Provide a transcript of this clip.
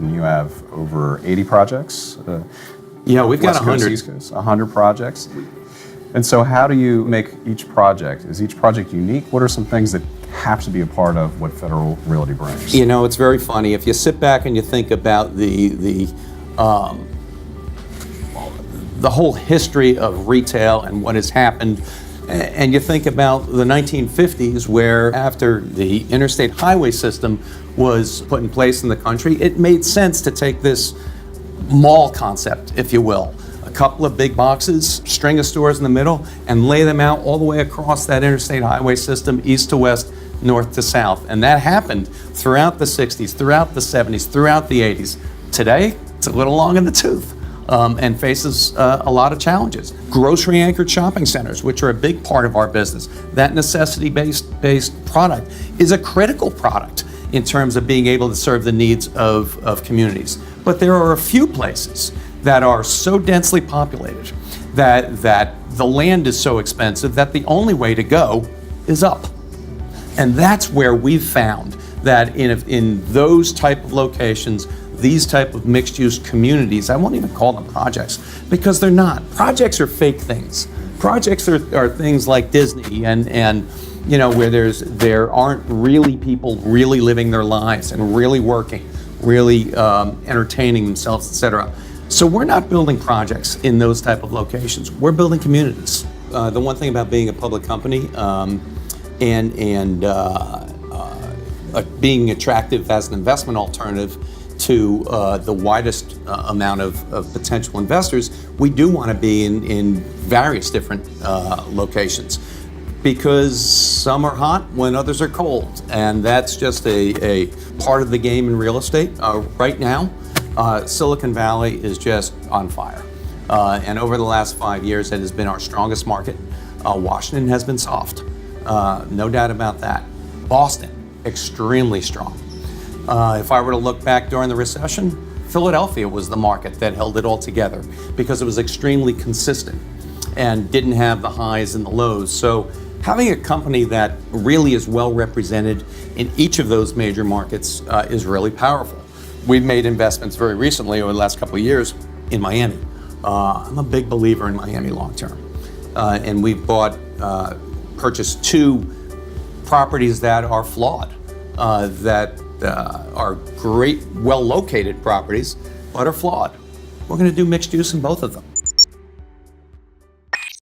and you have over 80 projects. Yeah, we've got West Coast, 100. East Coast, 100 projects. And so how do you make each project? Is each project unique? What are some things that have to be a part of what Federal Realty brings? You know, it's very funny. If you sit back and you think about the whole history of retail and what has happened, and you think about the 1950s, where after the interstate highway system was put in place in the country, it made sense to take this mall concept, if you will, a couple of big boxes, string of stores in the middle, and lay them out all the way across that interstate highway system, east to west, north to south. And that happened throughout the 60s, throughout the 70s, throughout the 80s. Today, it's a little long in the tooth. And faces a lot of challenges. Grocery anchored shopping centers, which are a big part of our business. That necessity-based product is a critical product in terms of being able to serve the needs of communities. But there are a few places that are so densely populated that the land is so expensive that the only way to go is up. And that's where we've found that in those type of locations, these type of mixed-use communities, I won't even call them projects, because they're not. Projects are fake things. Projects are things like Disney and you know, where there aren't really people really living their lives and really working, really entertaining themselves, etc. So we're not building projects in those type of locations. We're building communities. The one thing about being a public company and being attractive as an investment alternative to the widest amount of potential investors, we do want to be in various different locations, because some are hot when others are cold, and that's just a part of the game in real estate. Right now, Silicon Valley is just on fire, and over the last 5 years, it has been our strongest market. Washington has been soft, no doubt about that. Boston, extremely strong. If I were to look back during the recession, Philadelphia was the market that held it all together because it was extremely consistent and didn't have the highs and the lows. So having a company that really is well represented in each of those major markets is really powerful. We've made investments very recently over the last couple of years in Miami. I'm a big believer in Miami long term. And we've purchased 2 properties that are flawed, that are great, well-located properties, but are flawed. We're going to do mixed use in both of them.